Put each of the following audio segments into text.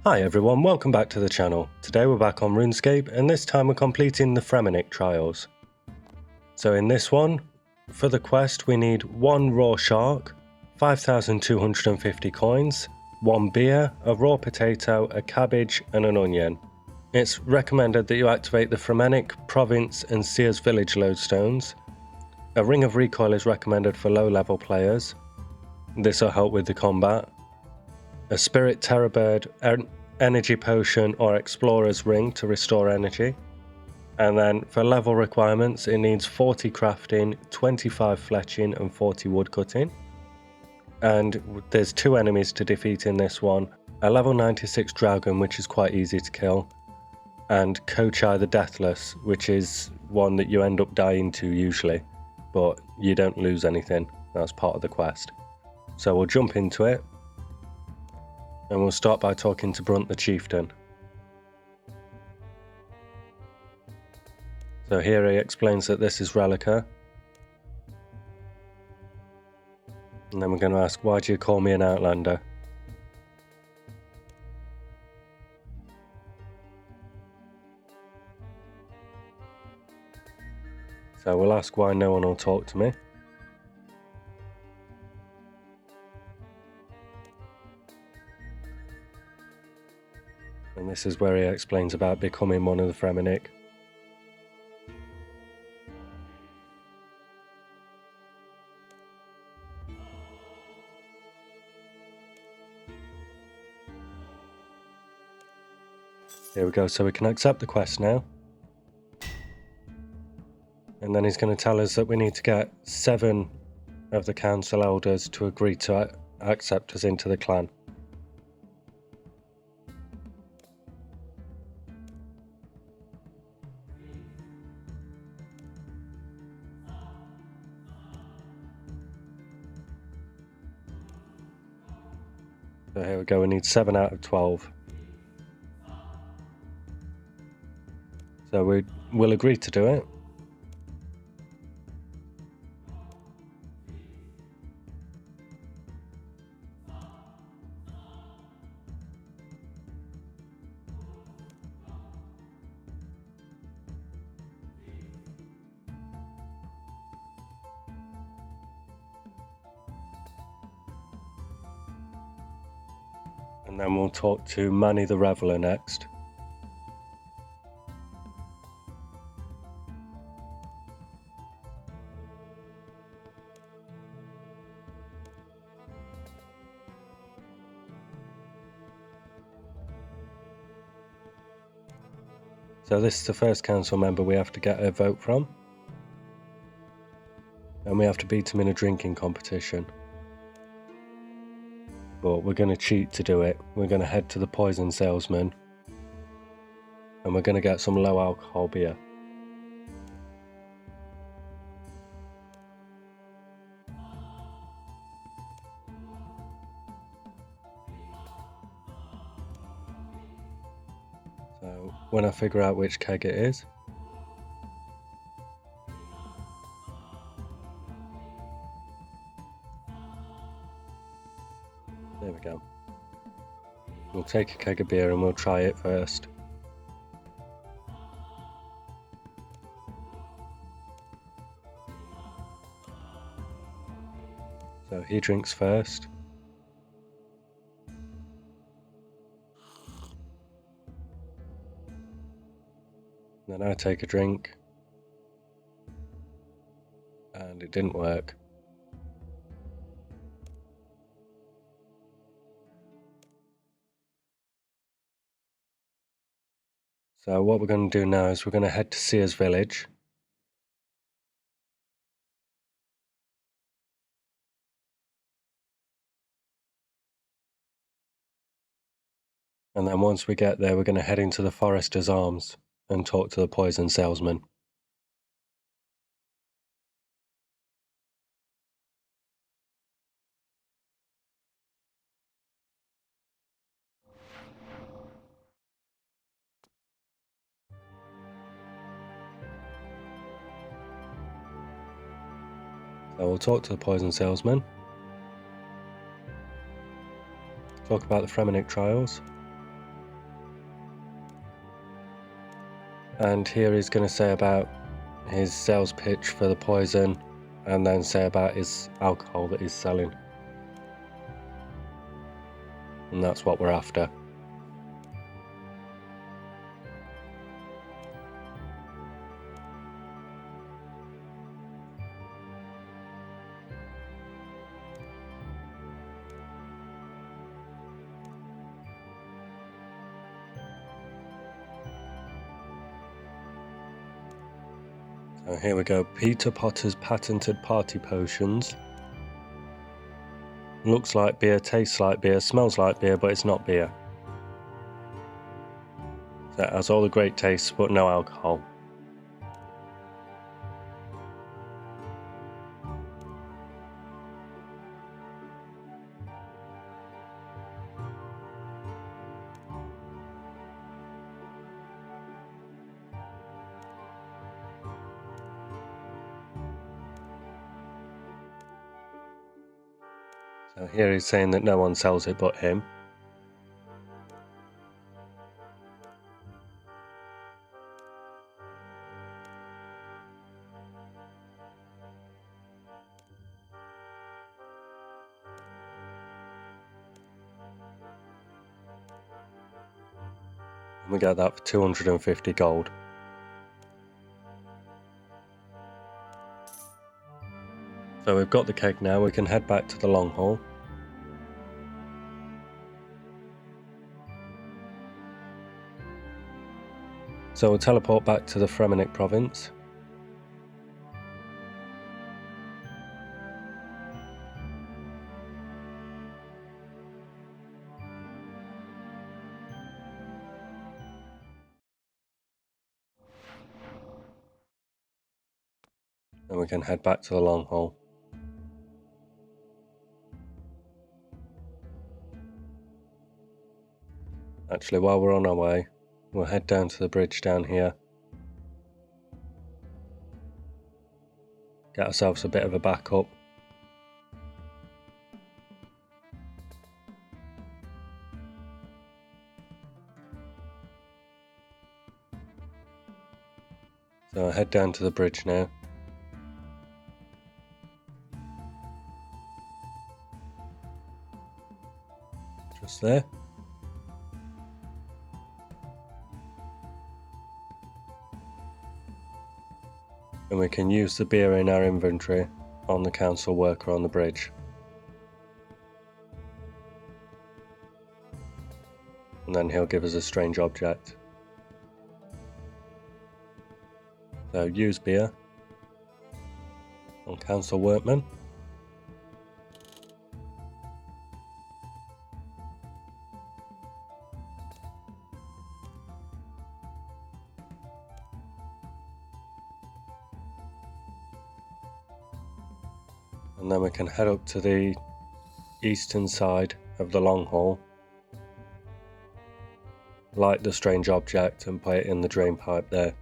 Hi everyone, welcome back to the channel. Today we're back on RuneScape and this time we're completing the Fremennik Trials. So in this one, for the quest we need 1 raw shark, 5,250 coins, 1 beer, a raw potato, a cabbage and an onion. It's recommended that you activate the Fremennik, Province and Sears Village lodestones. A ring of recoil is recommended for low level players. This will help with the combat. A Spirit Terror Bird, Energy Potion or Explorer's Ring to restore energy. And then for level requirements it needs 40 crafting, 25 fletching and 40 woodcutting. And there's 2 enemies to defeat in this one. A level 96 dragon, which is quite easy to kill, and Kochai the Deathless, which is one that you end up dying to usually, but you don't lose anything. That's part of the quest. So we'll jump into it. And we'll start by talking to Brunt the Chieftain. So here he explains that this is Relica. And then we're going to ask, why do you call me an outlander? So we'll ask why no one will talk to me. And this is where he explains about becoming one of the Fremennik. Here we go, so we can accept the quest now. And then he's going to tell us that we need to get 7 of the council elders to agree to accept us into the clan. So here we go, we need 7 out of 12. So we'll agree to do it. And then we'll talk to Manny the Reveler next. So this is the first council member we have to get a vote from. And we have to beat him in a drinking competition. But we're going to cheat to do it. We're going to head to the poison salesman. And we're going to get some low alcohol beer. So when I figure out which keg it is, there we go. We'll take a keg of beer and we'll try it first. So he drinks first. Then I take a drink. And it didn't work. So what we're going to do now is we're going to head to Sears Village. And then once we get there, we're going to head into the Forester's Arms and talk to the poison salesman. So we'll talk to the poison salesman. Talk about the Fremennik Trials. and here he's going to say about his sales pitch for the poison, and then say about his alcohol that he's selling. And that's what we're after. So here we go, Peter Potter's patented party potions. Looks like beer, tastes like beer, smells like beer, but it's not beer. So it has all the great tastes, but no alcohol. So here he's saying that no one sells it but him. And we get that for 250 gold. So we've got the keg now, we can head back to the long haul. So we'll teleport back to the Fremennik province. And we can head back to the long haul. Actually, while we're on our way, we'll head down to the bridge down here. Get ourselves a bit of a backup. So I'll head down to the bridge now. Just there. And we can use the beer in our inventory on the council worker on the bridge. And then he'll give us a strange object. So use beer on council workman. And then we can head up to the eastern side of the long haul, light the strange object and put it in the drain pipe there.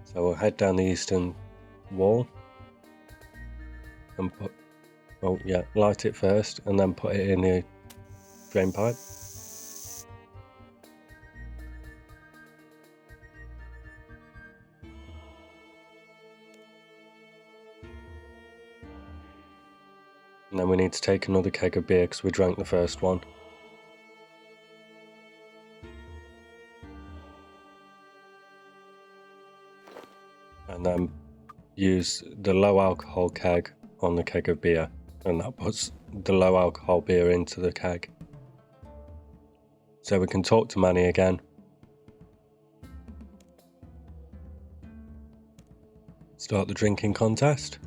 So we'll head down the eastern wall and light it first and then put it in the drain pipe. And then we need to take another keg of beer because we drank the first one. And then use the low alcohol keg on the keg of beer, and that puts the low alcohol beer into the keg. So we can talk to Manny again. Start the drinking contest.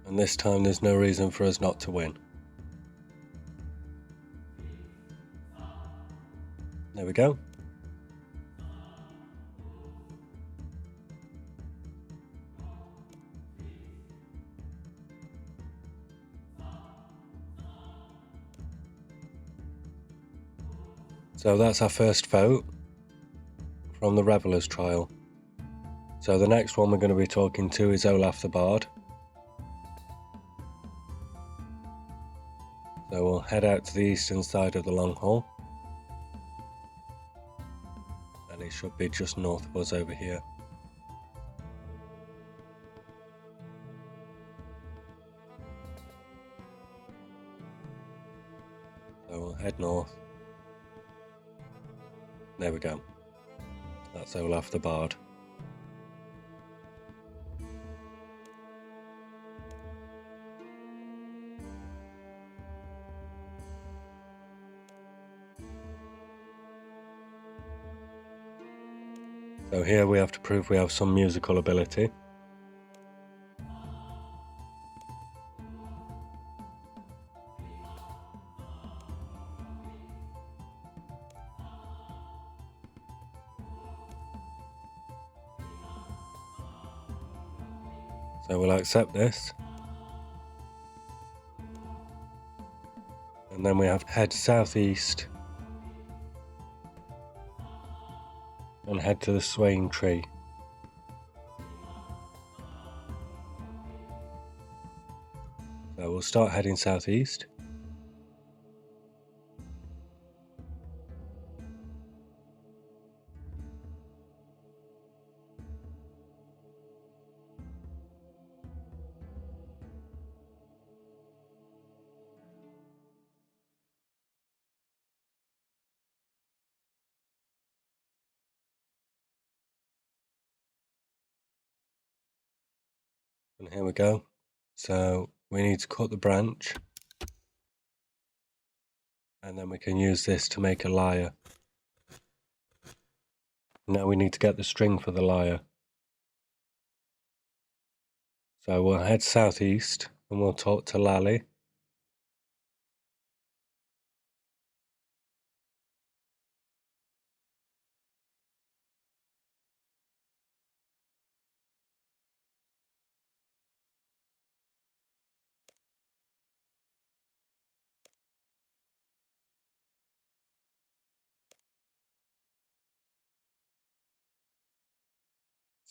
And this time there's no reason for us not to win. There we go. So that's our first vote from the Revelers trial. So the next one we're going to be talking to is Olaf the Bard. So we'll head out to the eastern side of the long hall. And it should be just north of us over here. So we'll head north. There we go. That's Olaf the Bard. So here we have to prove we have some musical ability. So we'll accept this. And then we have to head southeast and head to the swaying tree. So we'll start heading southeast. And here we go. So we need to cut the branch. And then we can use this to make a lyre. Now we need to get the string for the lyre. So we'll head southeast and we'll talk to Lally.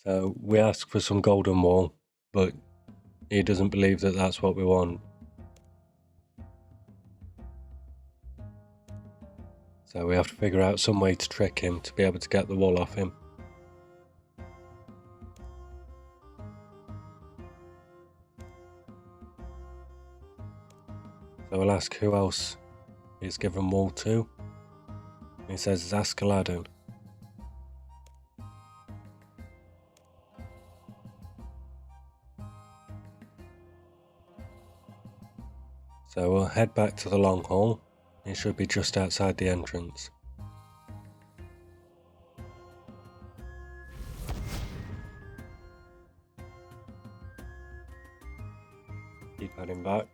So we ask for some golden wool, but he doesn't believe that that's what we want. So we have to figure out some way to trick him to be able to get the wool off him. So we'll ask who else he's given wool to. He says Radeon. So we'll head back to the long hall. It should be just outside the entrance. Keep heading back.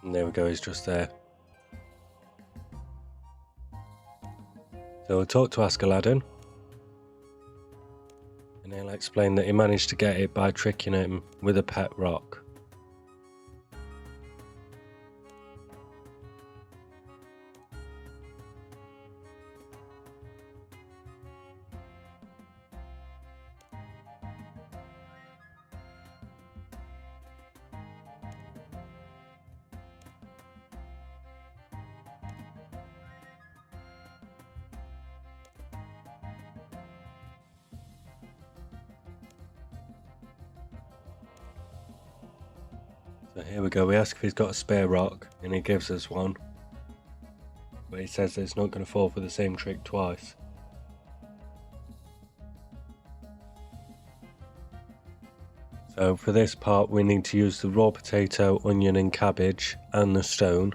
And there we go, he's just there. So we'll talk to Radeon. And he'll explain that he managed to get it by tricking him with a pet rock. So here we go, we ask if he's got a spare rock, and he gives us one. But he says that it's not going to fall for the same trick twice. So for this part we need to use the raw potato, onion and cabbage and the stone.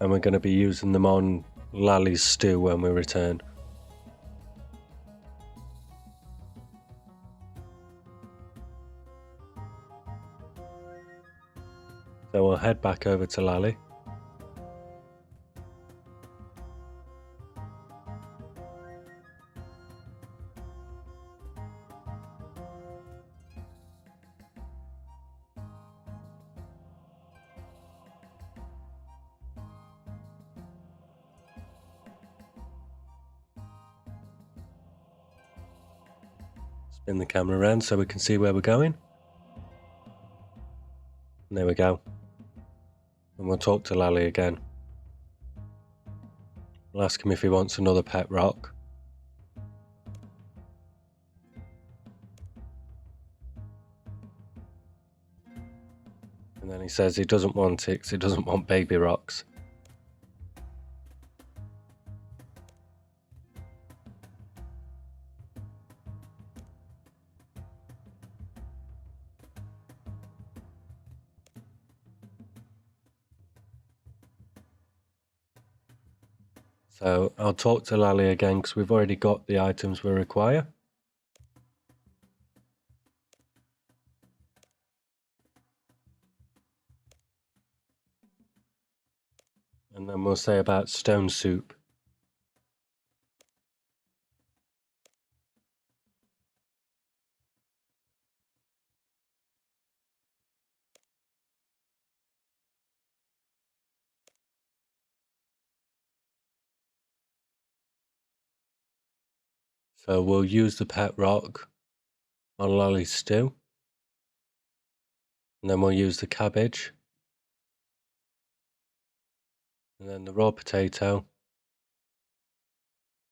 And we're going to be using them on Lally's stew when we return. So we'll head back over to Lally. spin the camera around so we can see where we're going. And there we go. And we'll talk to Lally again. We'll ask him if he wants another pet rock. And then he says he doesn't want it because he doesn't want baby rocks. So I'll talk to Lally again because we've already got the items we require. And then we'll say about stone soup. So we'll use the pet rock on Lally's stew. And then we'll use the cabbage. And then the raw potato.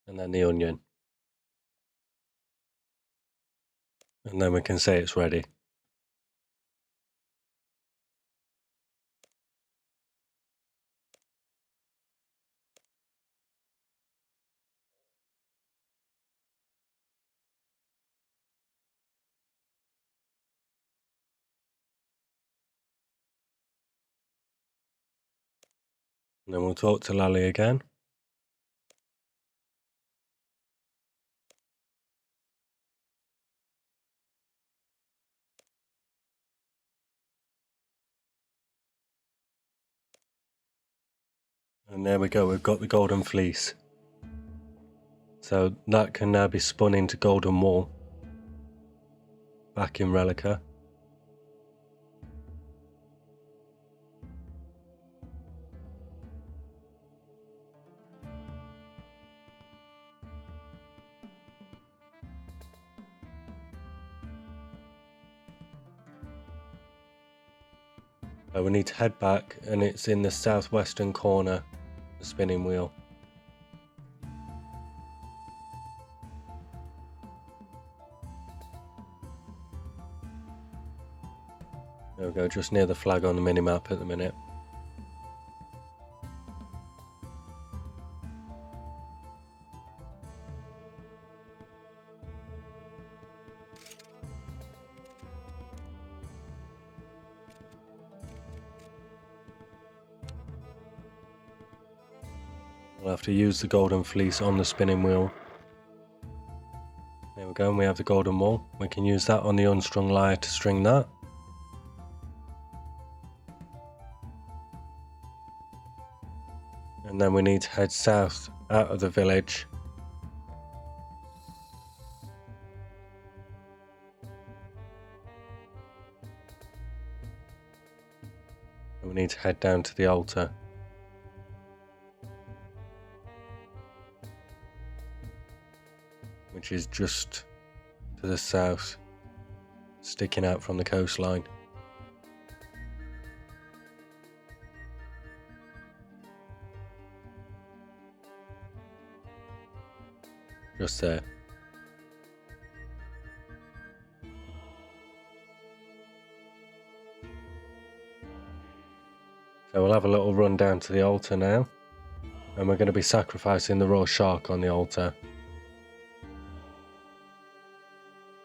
And then the onion. And then we can say it's ready. And then we'll talk to Lally again. And there we go, we've got the golden fleece. So that can now be spun into golden wool back in Relica. So we need to head back, and it's in the southwestern corner, the spinning wheel. There we go, just near the flag on the minimap at the minute. We'll have to use the golden fleece on the spinning wheel. There we go, and we have the golden wool. We can use that on the unstrung lyre to string that. And then we need to head south out of the village. And we need to head down to the altar. Which is just to the south, sticking out from the coastline. Just there. So we'll have a little run down to the altar now, and we're going to be sacrificing the raw shark on the altar.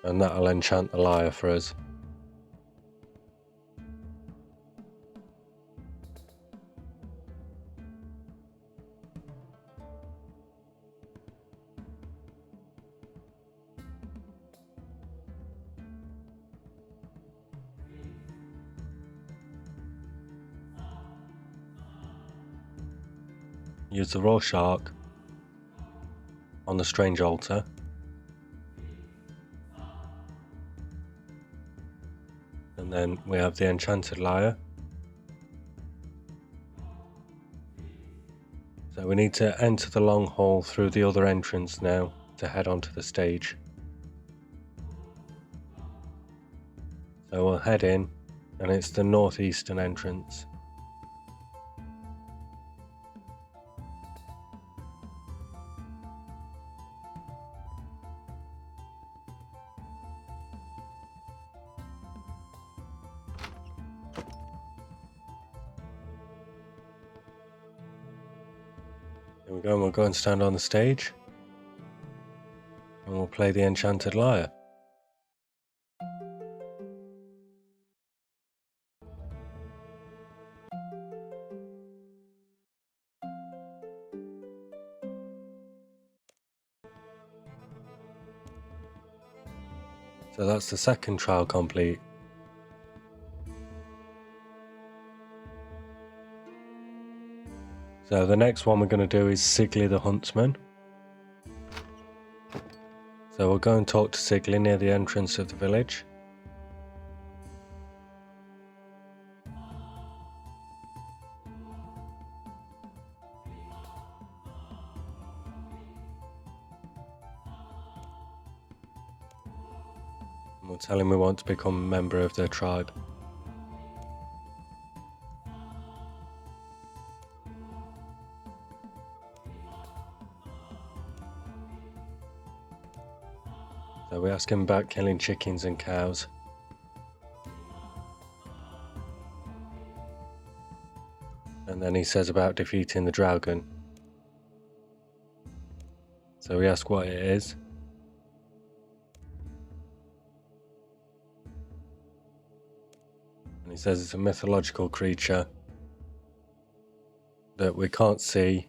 And that'll enchant the lyre for us. Use the raw shark on the strange altar. And then we have the enchanted lyre. So we need to enter the long hall through the other entrance now to head onto the stage. head in, and it's the northeastern entrance. Here we go, and we'll go and stand on the stage, and we'll play the Enchanted Lyre. So that's the second trial complete. So the next one we're going to do is Sigli the Huntsman. So we'll go and talk to Sigli near the entrance of the village. And we'll tell him we want to become a member of their tribe. So we ask him about killing chickens and cows. And then he says about defeating the dragon. So we ask what it is. And he says it's a mythological creature that we can't see,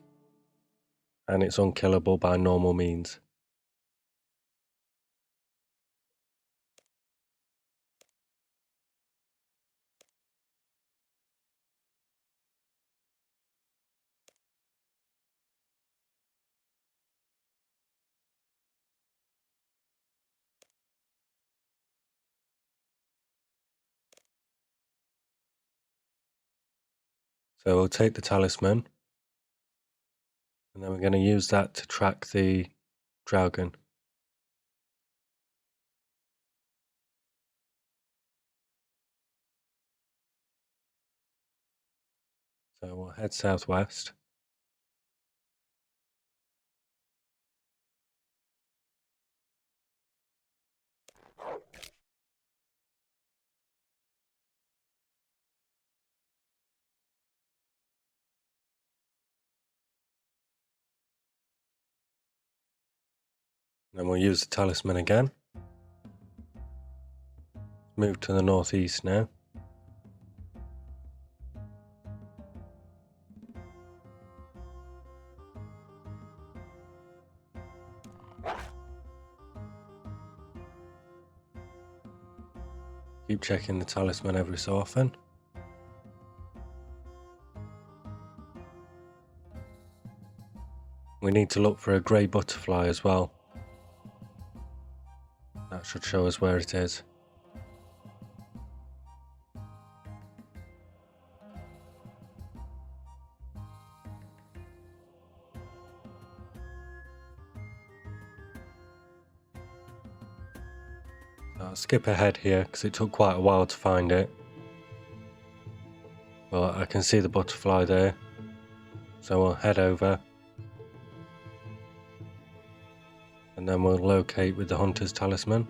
and it's unkillable by normal means. So we'll take the talisman, and then we're going to use that to track the dragon. So we'll head southwest. Then we'll use the talisman again. Move to the northeast now. Keep checking the talisman every so often. We need to look for a grey butterfly as well. That should show us where it is. So I'll skip ahead here because it took quite a while to find it. But I can see the butterfly there. So we'll head over. And then we'll locate with the hunter's talisman.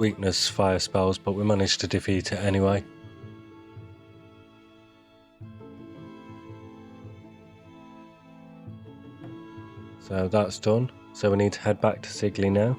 Weakness fire spells, but we managed to defeat it anyway. So that's done. So we need to head back to Sigli now.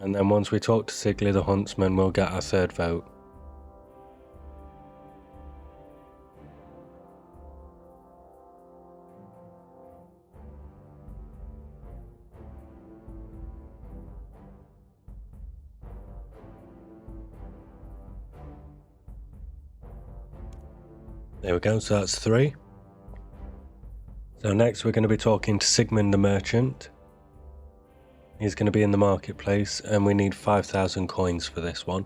And then once we talk to Sigli the Huntsman, we'll get our third vote. There we go, so that's 3. So next we're going to be talking to Sigmund the Merchant. He's going to be in the marketplace and we need 5,000 coins for this one.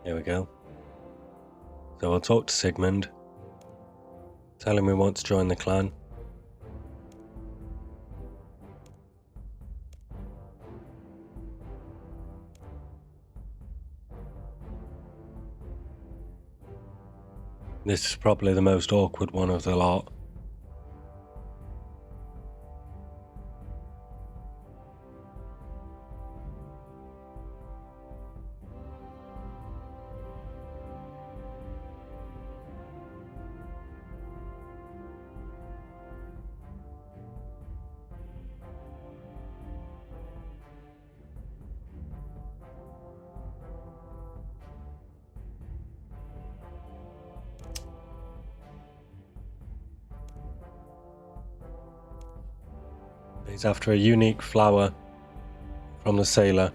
Here we go. So I'll talk to Sigmund, tell him we want to join the clan. This is probably the most awkward one of the lot. He's after a unique flower from the sailor.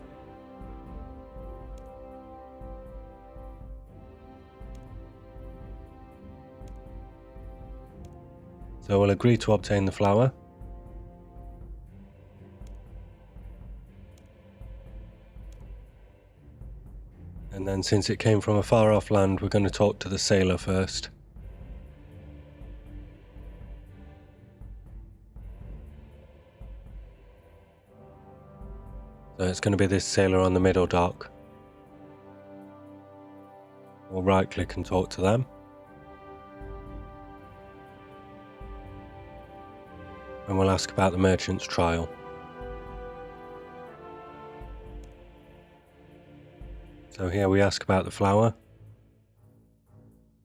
So we'll agree to obtain the flower. And then since it came from a far off land, we're going to talk to the sailor first. So it's going to be this sailor on the middle dock. We'll right click and talk to them. And we'll ask about the merchant's trial. So here we ask about the flower.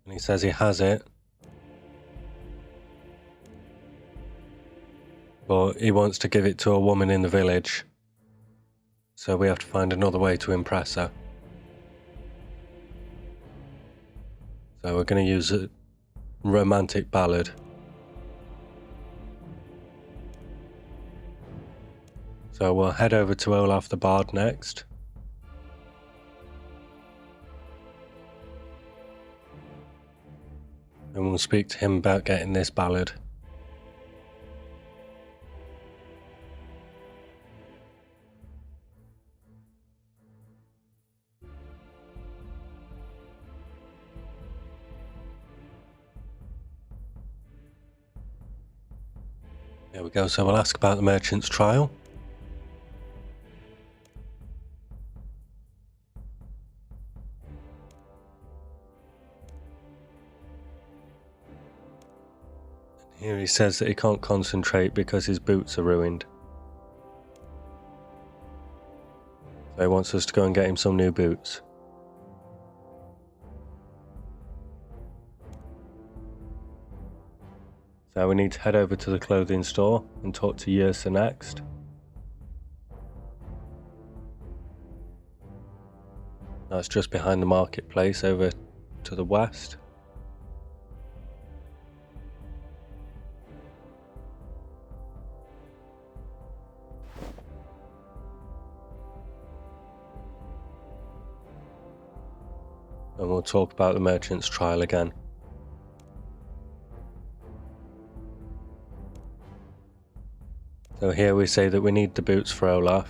And he says he has it. But he wants to give it to a woman in the village. So we have to find another way to impress her. So we're going to use a romantic ballad. So we'll head over to Olaf the Bard next. And we'll speak to him about getting this ballad. There we go, so we'll ask about the merchant's trial. Here he says that he can't concentrate because his boots are ruined. So he wants us to go and get him some new boots. So we need to head over to the clothing store and talk to Yersa next. That's just behind the marketplace over to the west. And we'll talk about the merchant's trial again. So here we say that we need the boots for Olaf.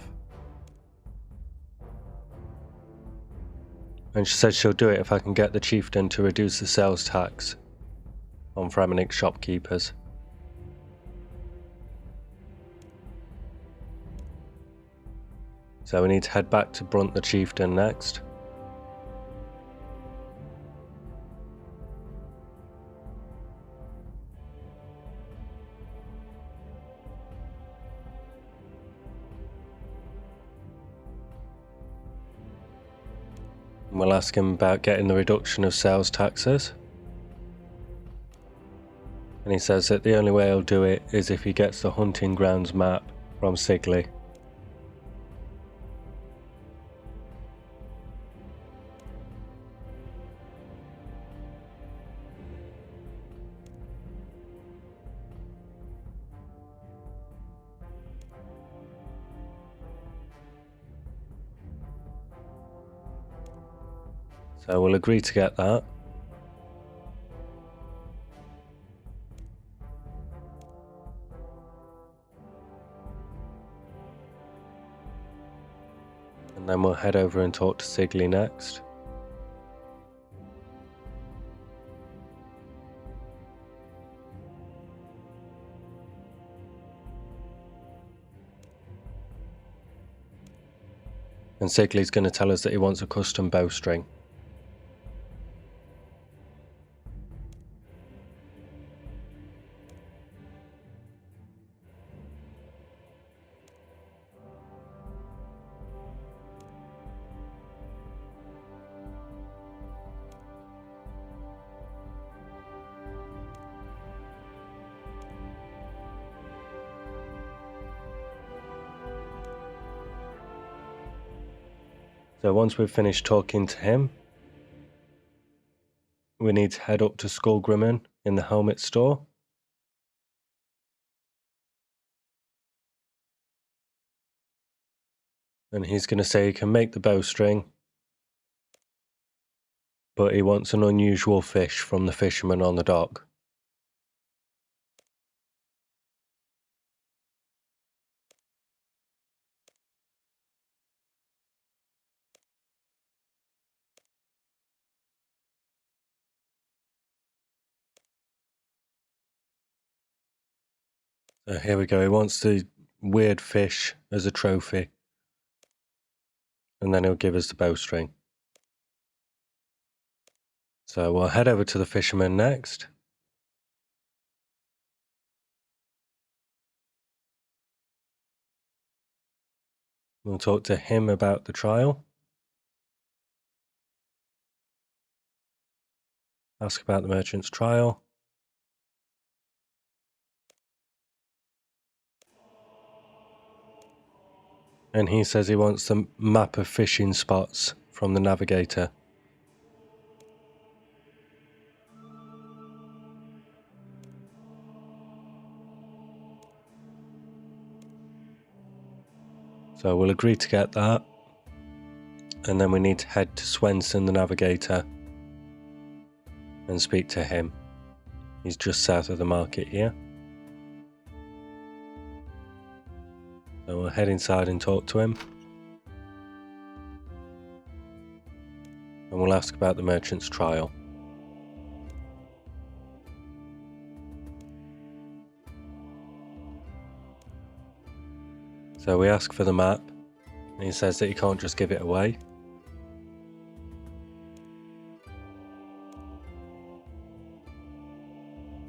And she said she'll do it if I can get the chieftain to reduce the sales tax on Fremennik shopkeepers. So we need to head back to Brunt the chieftain next. And we'll ask him about getting the reduction of sales taxes. And he says that the only way he'll do it is if he gets the hunting grounds map from Sigley. So we'll agree to get that. And then we'll head over and talk to Sigley next. And Sigley's going to tell us that he wants a custom bowstring. So once we've finished talking to him, we need to head up to Skullgrimmen in the helmet store. And he's going to say he can make the bowstring, but he wants an unusual fish from the fisherman on the dock. So here we go, he wants the weird fish as a trophy. And then he'll give us the bowstring. So we'll head over to the fisherman next. We'll talk to him about the trial. Ask about the merchant's trial. And he says he wants the map of fishing spots from the navigator. So we'll agree to get that. And then we need to head to Swenson, the navigator, and speak to him. He's just south of the market here. So we'll head inside and talk to him. And we'll ask about the merchant's trial. So we ask for the map, and he says that he can't just give it away.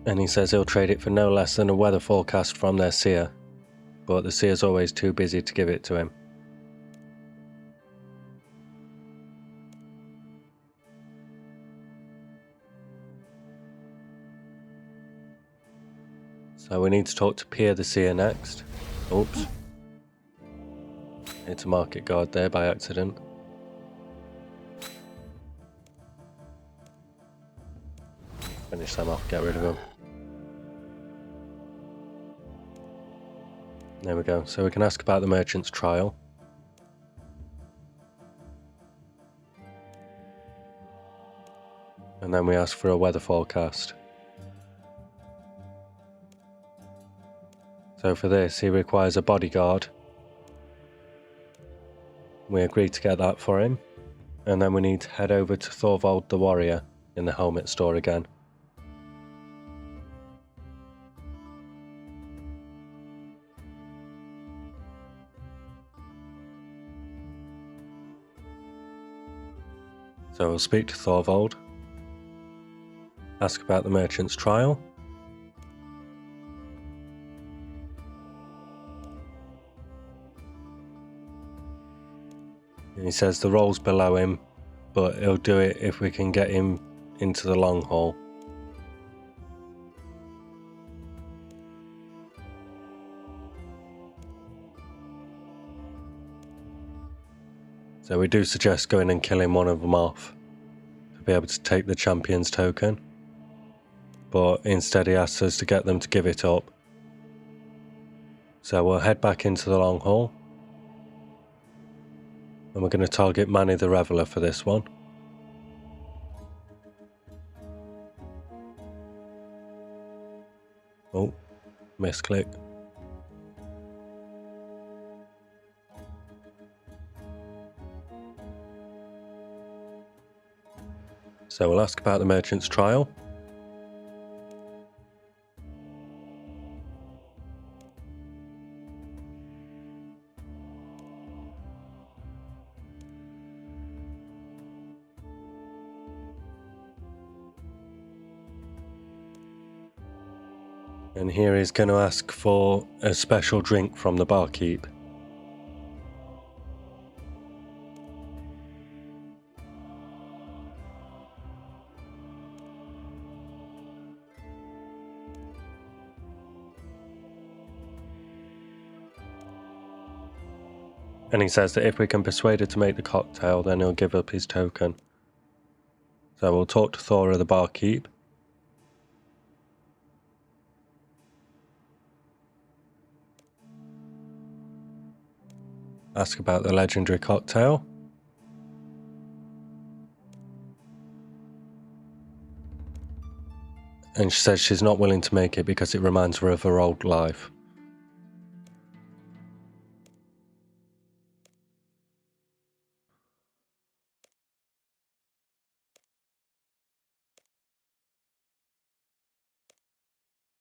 And he says he'll trade it for no less than a weather forecast from their seer, but the seer's always too busy to give it to him. So we need to talk to Pierre the seer next. Oops. Hit a market guard there by accident. Finish them off, get rid of them. There we go, so we can ask about the merchant's trial. And then we ask for a weather forecast. So for this, he requires a bodyguard. We agree to get that for him. And then we need to head over to Thorvald the warrior in the helmet store again. So we'll speak to Thorvald, ask about the merchant's trial. And he says the roll's below him, but he'll do it if we can get him into the long haul. So we do suggest going and killing one of them off to be able to take the champion's token, but instead he asks us to get them to give it up. So we'll head back into the long haul, and we're going to target Manny the Reveler for this one. Misclick. So we'll ask about the merchant's trial. And here he's going to ask for a special drink from the barkeep. And he says that if we can persuade her to make the cocktail, then he'll give up his token. So we'll talk to Thora the barkeep. Ask about the legendary cocktail. And she says she's not willing to make it because it reminds her of her old life.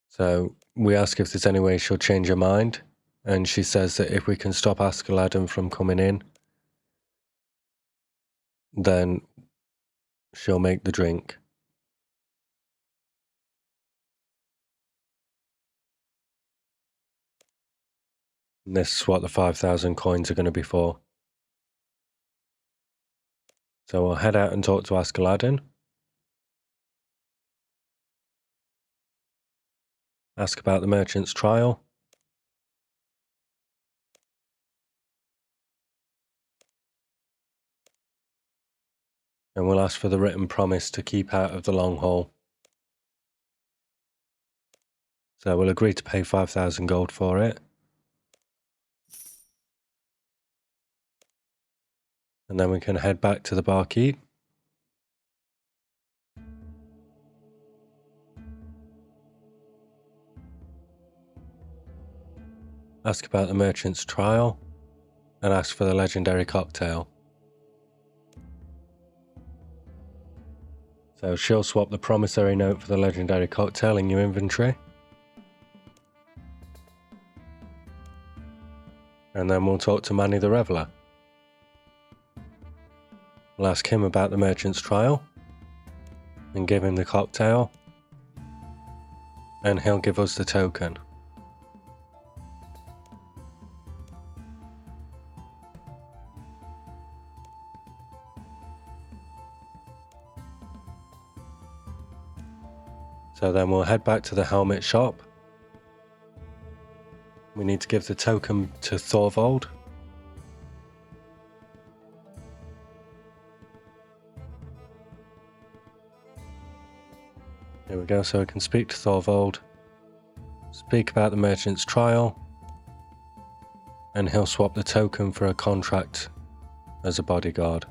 So we ask if there's any way she'll change her mind, and she says that if we can stop Radeon from coming in, then she'll make the drink. And this is what the 5,000 coins are going to be for. So we'll head out and talk to Radeon. Ask about the merchant's trial. And we'll ask for the written promise to keep out of the long haul. So we'll agree to pay 5,000 gold for it. And then we can head back to the barkeep. Ask about the merchant's trial. And ask for the legendary cocktail. So she'll swap the promissory note for the legendary cocktail in your inventory. And then we'll talk to Manny the Reveler. We'll ask him about the merchant's trial. And give him the cocktail. And he'll give us the token. So then we'll head back to the helmet shop. We need to give the token to Thorvald. Here we go, so we can speak to Thorvald, speak about the merchant's trial, and he'll swap the token for a contract as a bodyguard.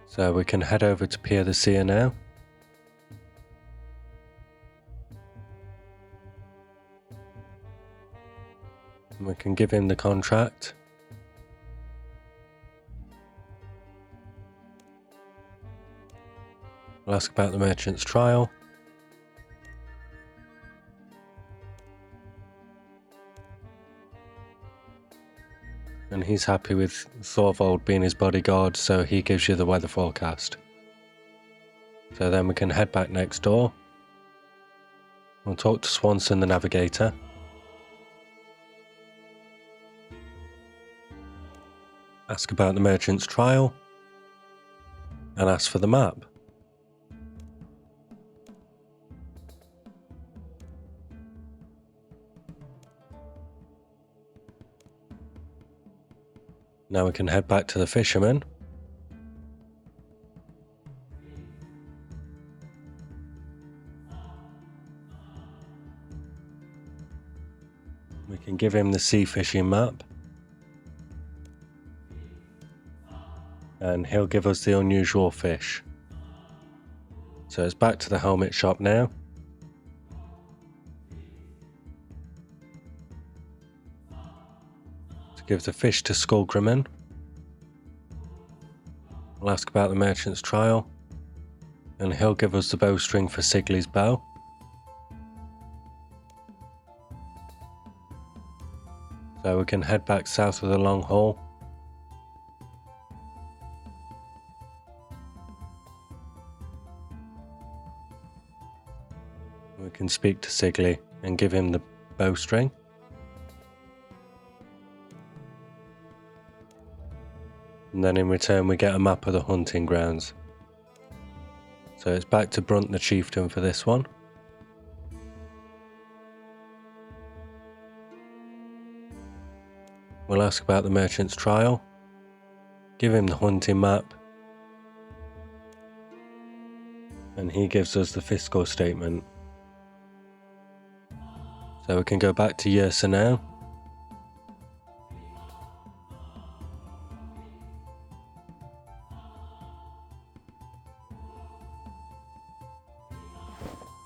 So we can head over to Pier the Seer now. And we can give him the contract. We'll ask about the merchant's trial. And he's happy with Thorvald being his bodyguard, so he gives you the weather forecast. So then we can head back next door. We'll talk to Swanson the navigator. Ask about the merchant's trial. And ask for the map. Now we can head back to the fisherman. We can give him the sea fishing map. and he'll give us the unusual fish. So it's back to the helmet shop now. To give the fish to Skullgrimmen. We'll ask about the merchant's trial, and he'll give us the bowstring for Sigley's bow. So we can head back south of the long haul. We can speak to Sigley and give him the bowstring. And then in return we get a map of the hunting grounds. So it's back to Brunt the Chieftain for this one. We'll ask about the merchant's trial, give him the hunting map, and he gives us the fiscal statement. So we can go back to Yersa now.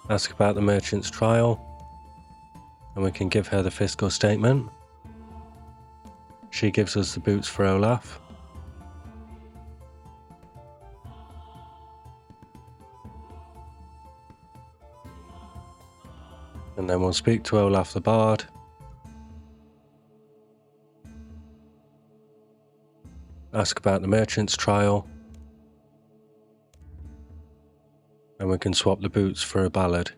Ask about the merchant's trial, and we can give her the fiscal statement. She gives us the boots for Olaf. And then we'll speak to Olaf the Bard. Ask about the merchant's trial. And we can swap the boots for a ballad.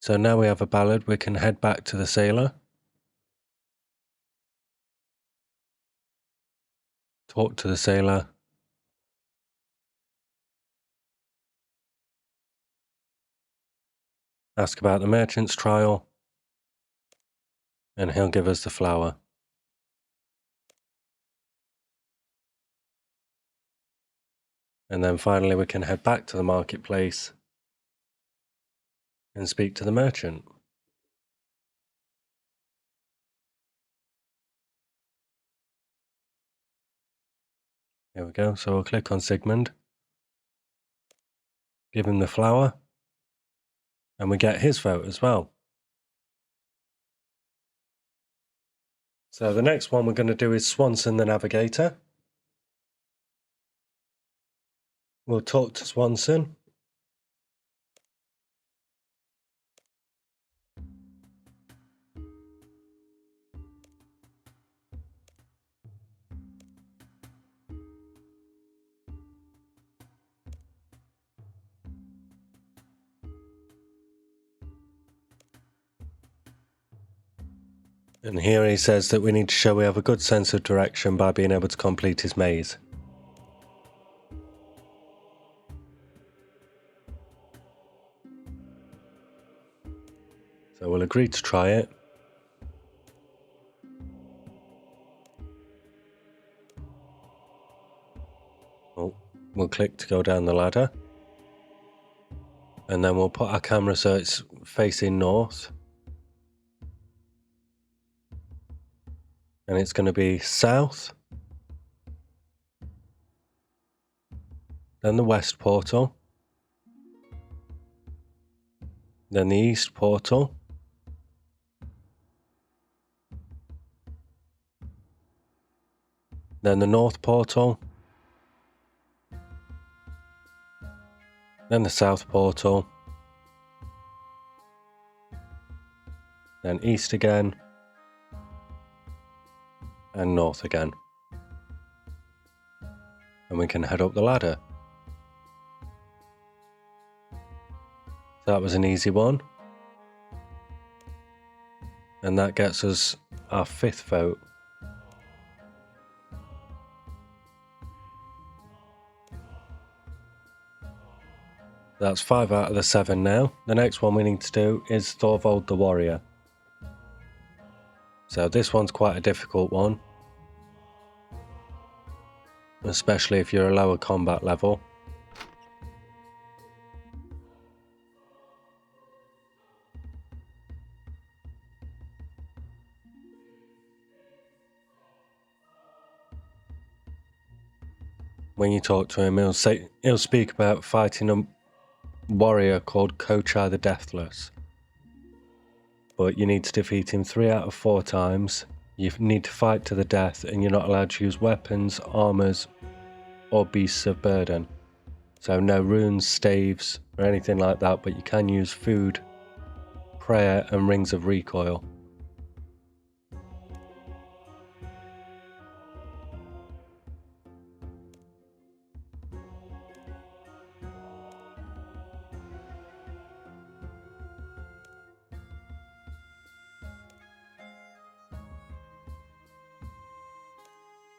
So now we have a ballad, we can head back to the sailor. Talk to the sailor. Ask about the merchant's trial. And he'll give us the flour. And then finally we can head back to the marketplace and speak to the merchant. Here we go, so we'll click on Sigmund, give him the flour, and we get his vote as well. So the next one we're going to do is Swanson the Navigator. We'll talk to Swanson. And here he says that we need to show we have a good sense of direction by being able to complete his maze. So we'll agree to try it. We'll click to go down the ladder. And then we'll put our camera so it's facing north. And it's going to be south. Then the west portal. Then the east portal. Then the north portal. Then the south portal. Then east again. And north again. And we can head up the ladder. That was an easy one. And that gets us our 5th vote. That's 5 out of the 7 now. The next one we need to do is Thorvald the Warrior. So this one's quite a difficult one. Especially if you're a lower combat level. when you talk to him, he'll speak about fighting a warrior called Corsair the Deathless. But you need to defeat him 3 out of 4 times. You need to fight to the death, and you're not allowed to use weapons, armors, or beasts of burden. So no runes, staves, or anything like that, but you can use food, prayer, and rings of recoil.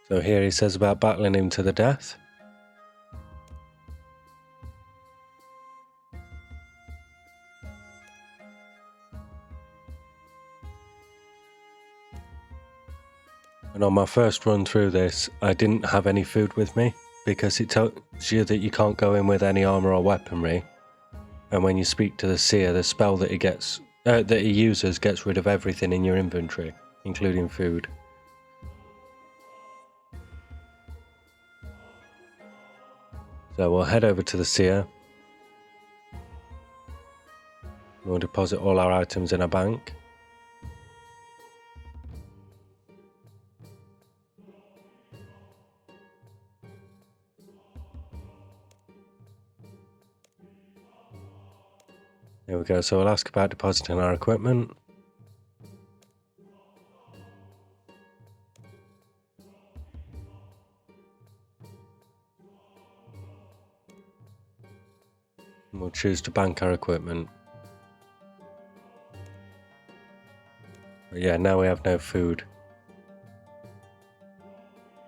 So here he says about battling him to the death. And on my first run through this, I didn't have any food with me, because it tells you that you can't go in with any armor or weaponry. And when you speak to the seer, the spell that he uses gets rid of everything in your inventory, including food. So we'll head over to the seer. We'll deposit all our items in a bank. There we go, so we'll ask about depositing our equipment. And we'll choose to bank our equipment. But yeah, now we have no food.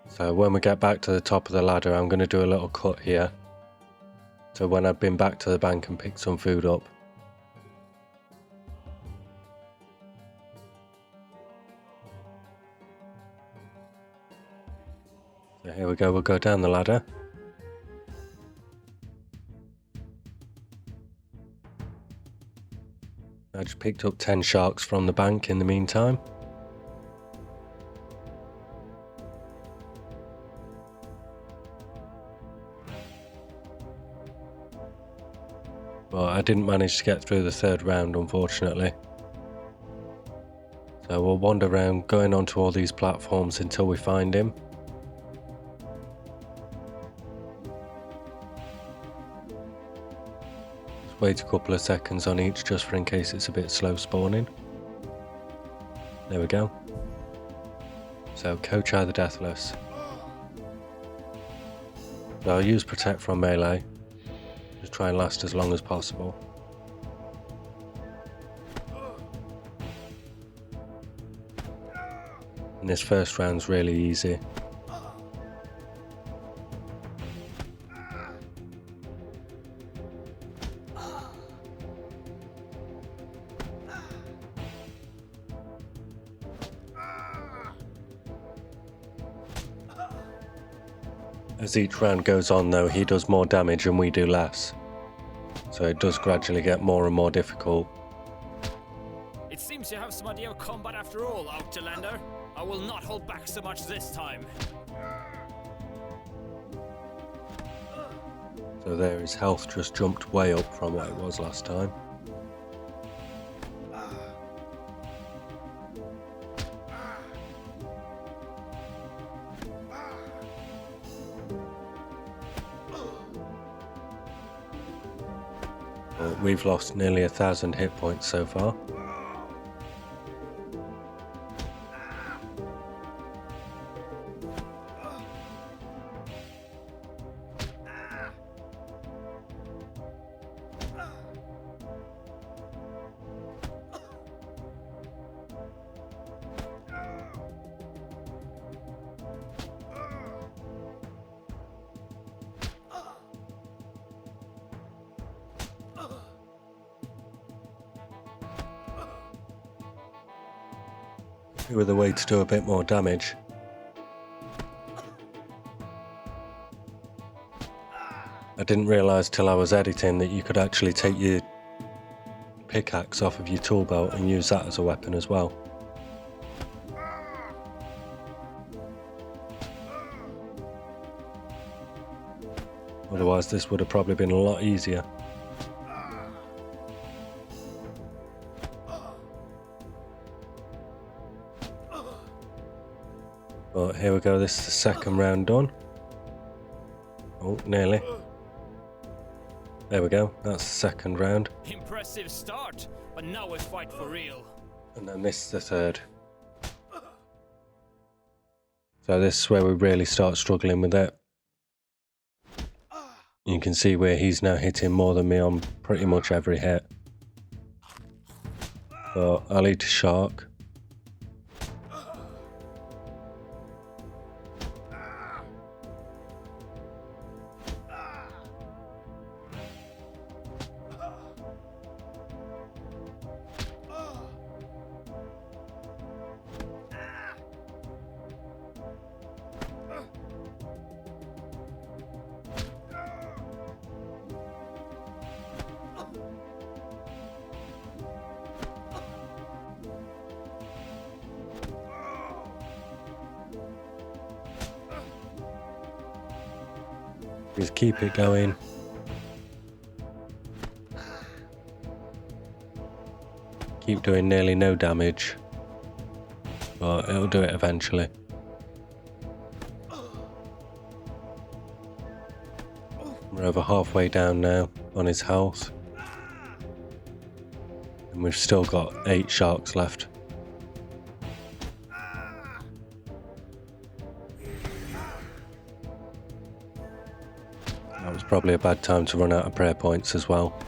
So when we get back to the top of the ladder, I'm going to do a little cut here. So when I've been back to the bank and picked some food up. So here we go, we'll go down the ladder. I just picked up 10 sharks from the bank in the meantime. But I didn't manage to get through the 3rd round, unfortunately. So we'll wander around, going onto all these platforms until we find him. Wait a couple of seconds on each just for in case it's a bit slow spawning. There we go. So Corsair the Deathless. So I'll use Protect from melee. Just try and last as long as possible. And this first round's really easy. As each round goes on though, he does more damage and we do less. So it does gradually get more and more difficult. It seems you have some idea of combat after all, outlander. I will not hold back so much this time. So there, his health just jumped way up from what it was last time. We've lost nearly 1,000 hit points so far. With a way to do a bit more damage. I didn't realise till I was editing that you could actually take your pickaxe off of your tool belt and use that as a weapon as well. Otherwise this would have probably been a lot easier. But here we go, this is the second round done. Oh, nearly. There we go, that's the second round. Impressive start, but now we fight for real. And then this is the third. So this is where we really start struggling with it. You can see where he's now hitting more than me on pretty much every hit. But I'll eat a shark. Just keep it going. Keep doing nearly no damage, but it'll do it eventually. We're over halfway down now on his health, and we've still got 8 sharks left. That was probably a bad time to run out of prayer points as well.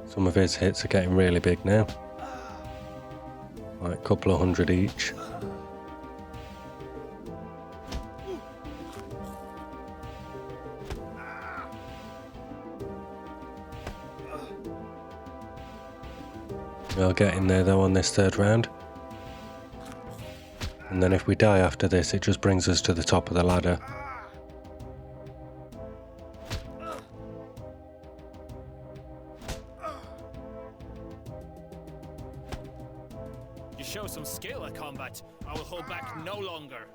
Some of his hits are getting really big now. Like a couple of hundred each. We'll get in there though on this third round. And then if we die after this, it just brings us to the top of the ladder. You show some skill at combat. I will hold back no longer.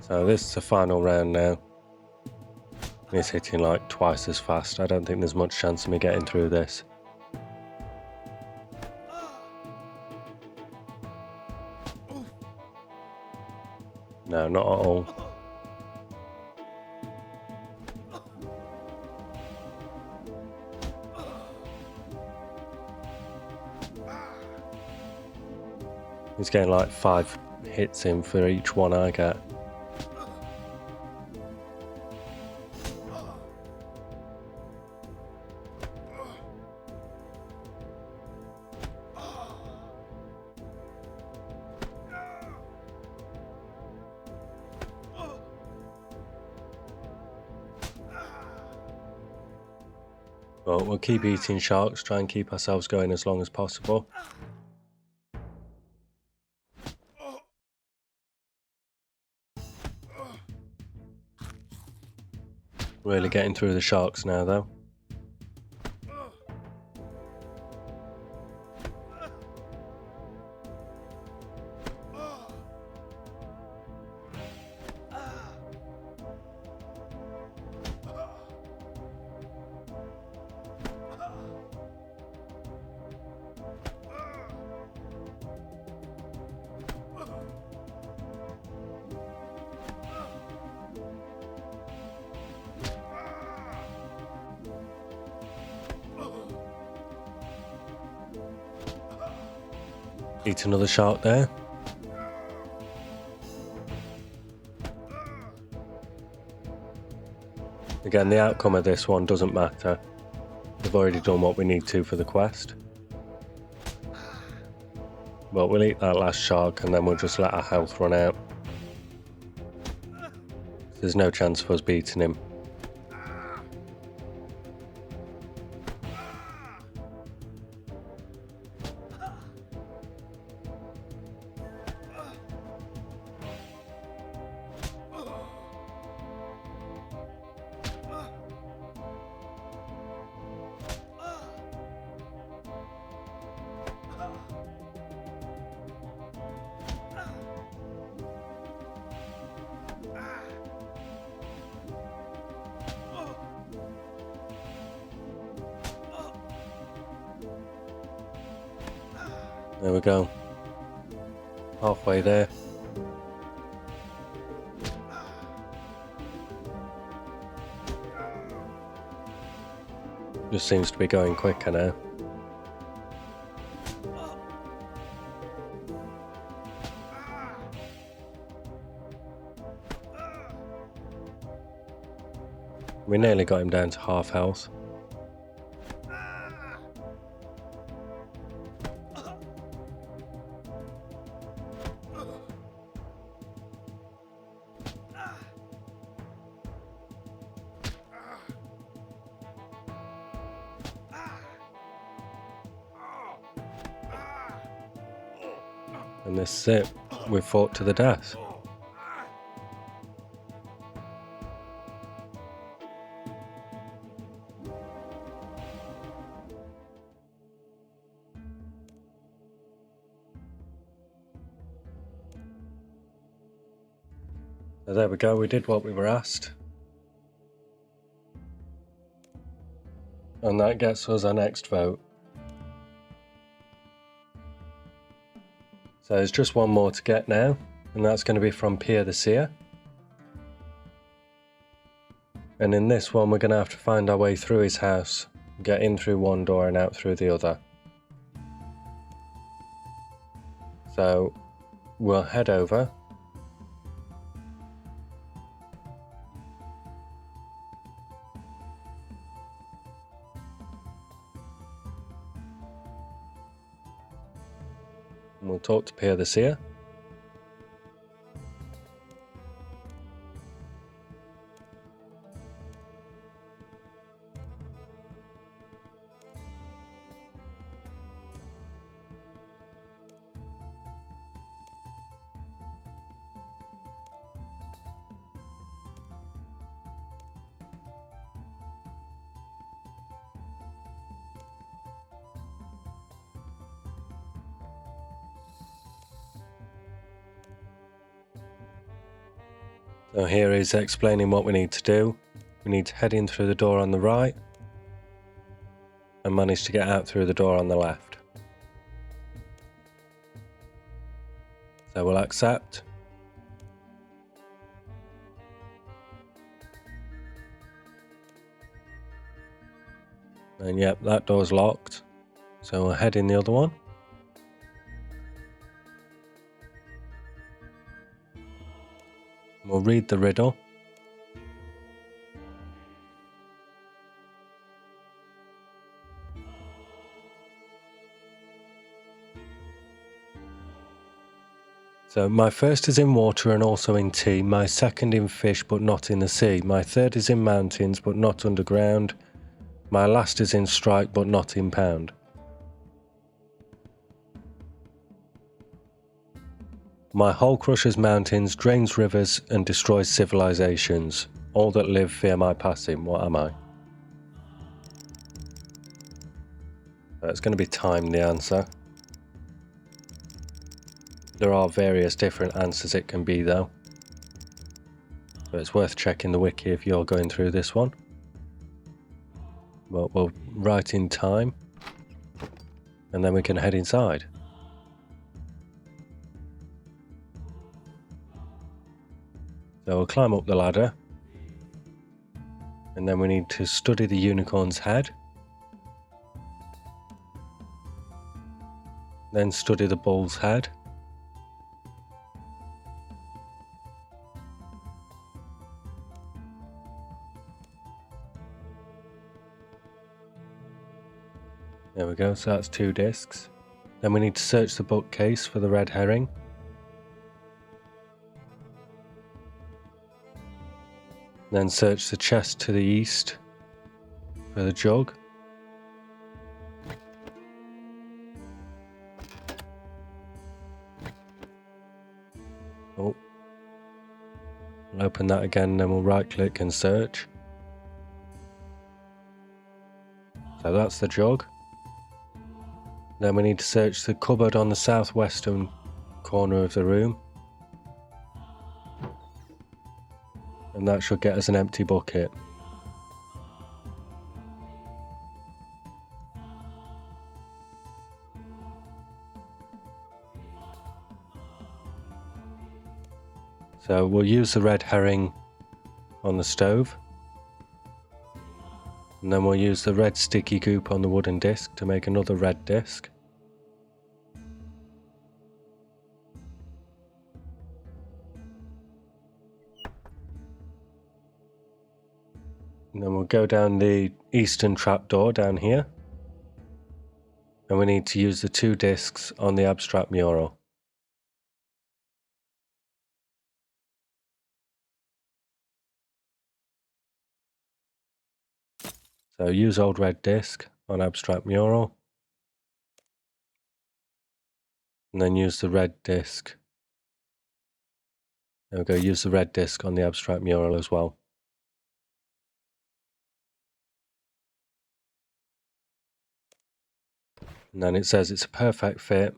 So this is the final round now. He's hitting like twice as fast. I don't think there's much chance of me getting through this. No, not at all. He's getting like 5 hits in for each one I get. But we'll keep eating sharks, try and keep ourselves going as long as possible. Really getting through the sharks now though. Eat another shark there. Again, the outcome of this one doesn't matter. We've already done what we need to for the quest. But we'll eat that last shark and then we'll just let our health run out. There's no chance of us beating him. There we go. Halfway there. Just seems to be going quicker now. We nearly got him down to half health. And this is it. We've fought to the death. So there we go, we did what we were asked. And that gets us our next vote. So there's just one more to get now, and that's going to be from Pierre the Seer. And in this one we're going to have to find our way through his house, get in through one door and out through the other. So we'll head over. And we'll talk to Pierre the Seer. So here he's explaining what we need to do. We need to head in through the door on the right and manage to get out through the door on the left. So we'll accept. And yep, that door's locked. So we'll head in the other one. We'll read the riddle. So my first is in water and also in tea, my second in fish but not in the sea, my third is in mountains but not underground, my last is in strike but not in pound. My hull crushes mountains, drains rivers and destroys civilizations. All that live fear my passing. What am I? It's going to be time, the answer. There are various different answers it can be though. But it's worth checking the wiki if you're going through this one. But we'll write in time. And then we can head inside. So we'll climb up the ladder, and then we need to study the unicorn's head, then study the bull's head, there we go, so that's 2 discs. Then we need to search the bookcase for the red herring. Then search the chest to the east for the jug. Oh. We'll open that again, then we'll right click and search. So that's the jug. Then we need to search the cupboard on the southwestern corner of the room. And that should get us an empty bucket. So we'll use the red herring on the stove. And then we'll use the red sticky goop on the wooden disc to make another red disc. And then we'll go down the eastern trapdoor down here. And we need to use the 2 discs on the abstract mural. So use old red disc on abstract mural. And then use the red disc. There we go, use the red disc on the abstract mural as well. And then it says it's a perfect fit.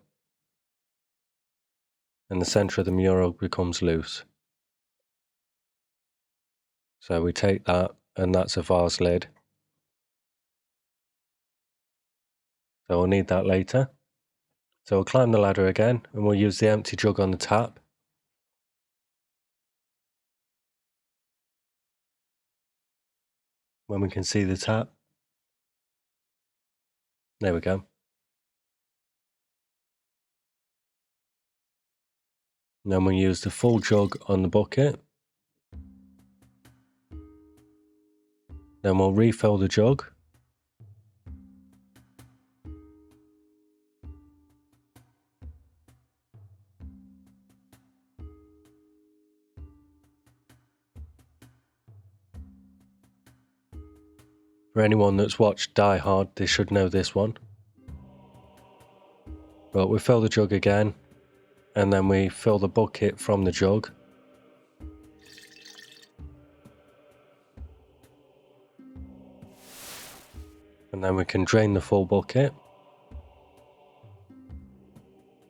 And the center of the mural becomes loose. So we take that, and that's a vase lid. So we'll need that later. So we'll climb the ladder again, and we'll use the empty jug on the tap. When we can see the tap. There we go. And then we'll use the full jug on the bucket. Then we'll refill the jug. For anyone that's watched Die Hard, they should know this one. But we fill the jug again, and then we fill the bucket from the jug. And then we can drain the full bucket.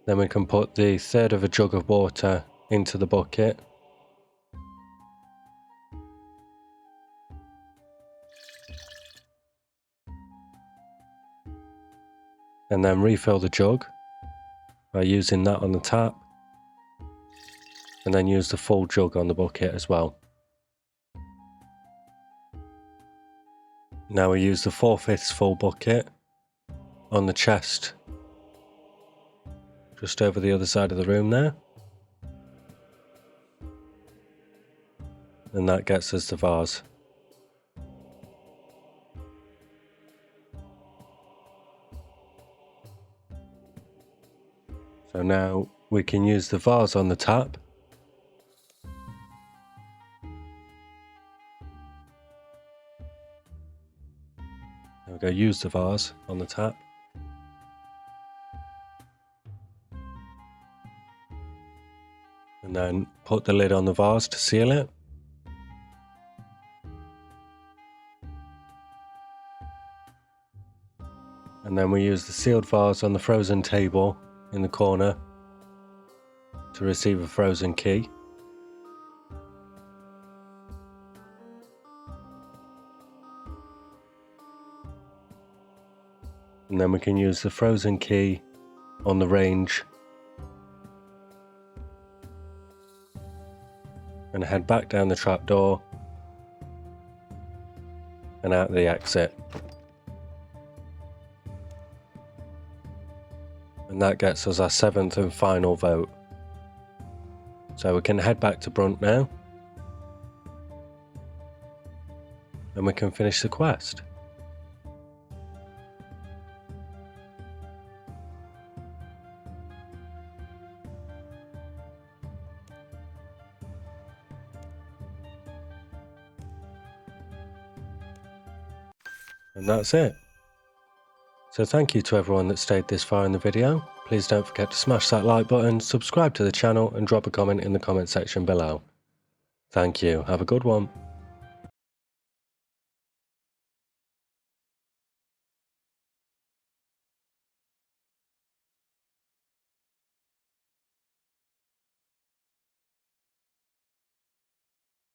Then we can put the third of a jug of water into the bucket. And then refill the jug by using that on the tap. And then use the full jug on the bucket as well. Now we use the 4/5 full bucket on the chest just over the other side of the room there. And that gets us the vase. So now we can use the vase on the tap. There we go, use the vase on the tap. And then put the lid on the vase to seal it. And then we use the sealed vase on the frozen table in the corner to receive a frozen key. And then we can use the frozen key on the range and head back down the trapdoor and out the exit. And that gets us our 7th and final vote. So we can head back to Brunt now. And we can finish the quest. And that's it. So thank you to everyone that stayed this far in the video. Please don't forget to smash that like button, subscribe to the channel and drop a comment in the comment section below. Thank you, have a good one.